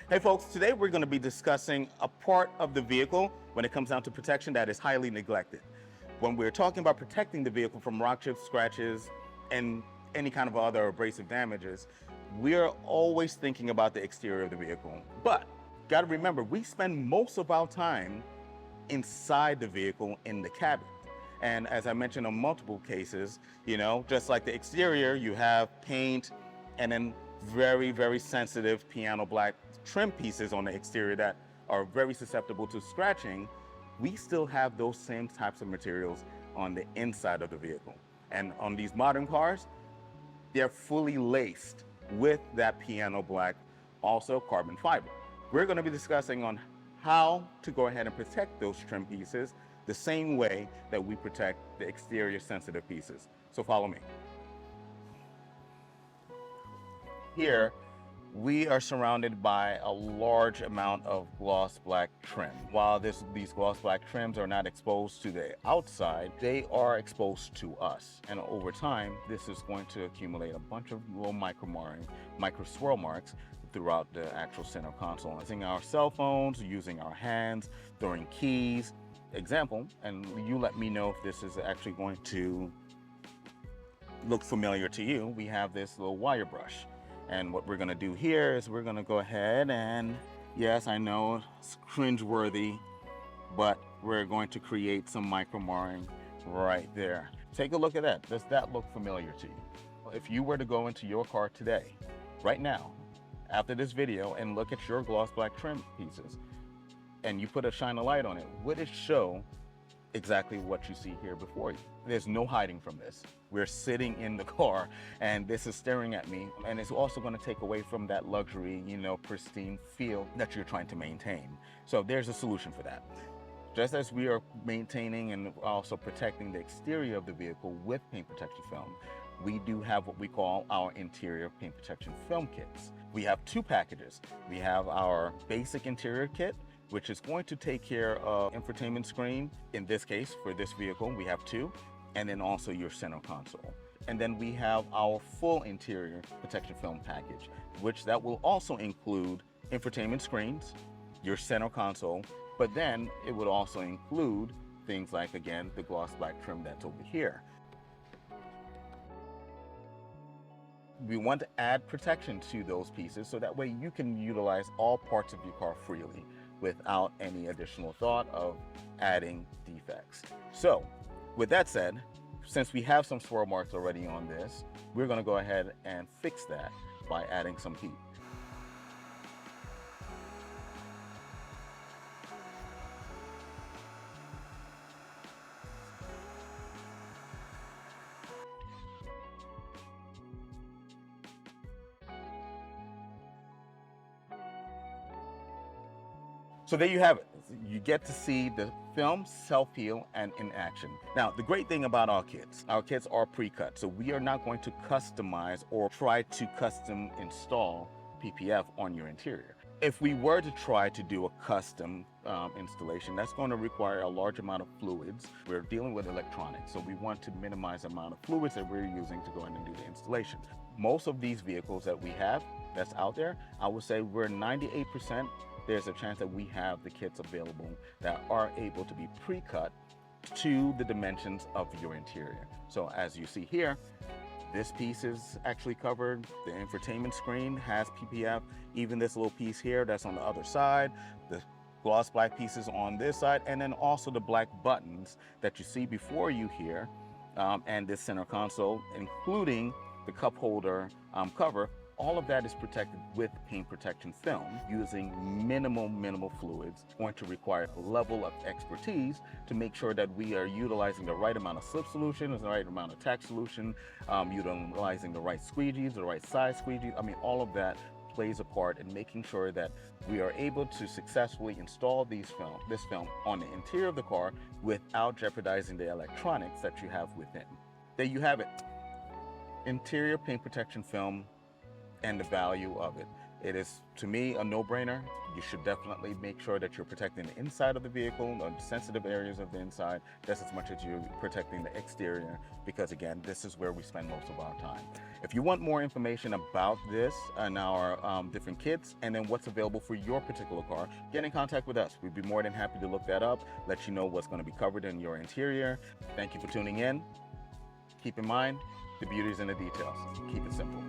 Hey folks, today we're going to be discussing a part of the vehicle when it comes down to protection that is highly neglected. When we're talking about protecting the vehicle from rock chips, scratches, and any kind of other abrasive damages, we're always thinking about the exterior of the vehicle. But got to remember, we spend most of our time inside the vehicle in the cabin. And as I mentioned on multiple cases, just like the exterior, you have paint and then very, very sensitive piano black trim pieces on the exterior that are very susceptible to scratching. We still have those same types of materials on the inside of the vehicle. And on these modern cars, they're fully laced with that piano black, also carbon fiber. We're going to be discussing on how to go ahead and protect those trim pieces the same way that we protect the exterior sensitive pieces. So follow me. Here, we are surrounded by a large amount of gloss black trim. While these gloss black trims are not exposed to the outside, they are exposed to us. And over time, this is going to accumulate a bunch of little micro swirl marks throughout the actual center console. Using our cell phones, using our hands, throwing keys, example, and you let me know if this is actually going to look familiar to you. We have this little wire brush. And what we're gonna do here is we're gonna go ahead and, yes, I know it's cringe-worthy, but we're going to create some micro marring right there. Take a look at that. Does that look familiar to you? If you were to go into your car today, right now, after this video, and look at your gloss black trim pieces, and you put a shine of light on it, would it show exactly what you see here before you? There's no hiding from this. We're sitting in the car and this is staring at me, and it's also going to take away from that luxury, pristine feel that you're trying to maintain. So there's a solution for that. Just as we are maintaining and also protecting the exterior of the vehicle with paint protection film, we do have what we call our interior paint protection film kits. We have two packages. We have our basic interior kit, which is going to take care of infotainment screen. In this case, for this vehicle, we have two, and then also your center console. And then we have our full interior protection film package, which that will also include infotainment screens, your center console, but then it would also include things like, again, the gloss black trim that's over here. We want to add protection to those pieces so that way you can utilize all parts of your car freely without any additional thought of adding defects. So with that said, since we have some swirl marks already on this, we're going to go ahead and fix that by adding some heat. So there you have it. You get to see the film self-heal and in action. Now, the great thing about our kits are pre-cut. So we are not going to customize or try to custom install PPF on your interior. If we were to try to do a custom installation, that's going to require a large amount of fluids. We're dealing with electronics, so we want to minimize the amount of fluids that we're using to go in and do the installation. Most of these vehicles that we have that's out there, I would say we're 98%. There's a chance that we have the kits available that are able to be pre-cut to the dimensions of your interior. So as you see here, this piece is actually covered. The infotainment screen has PPF. Even this little piece here that's on the other side, the gloss black pieces on this side, and then also the black buttons that you see before you here, and this center console, including the cup holder cover. All of that is protected with paint protection film using minimal fluids. It's going to require a level of expertise to make sure that we are utilizing the right amount of slip solution, the right amount of tack solution, utilizing the right squeegees, the right size squeegees. I mean, all of that plays a part in making sure that we are able to successfully install this film on the interior of the car without jeopardizing the electronics that you have within. There you have it. Interior paint protection film and the value of it. It is, to me, a no-brainer. You should definitely make sure that you're protecting the inside of the vehicle, the sensitive areas of the inside, just as much as you're protecting the exterior, because again, this is where we spend most of our time. If you want more information about this and our different kits, and then what's available for your particular car, get in contact with us. We'd be more than happy to look that up, let you know what's going to be covered in your interior. Thank you for tuning in. Keep in mind, the beauty is in the details. Keep it simple.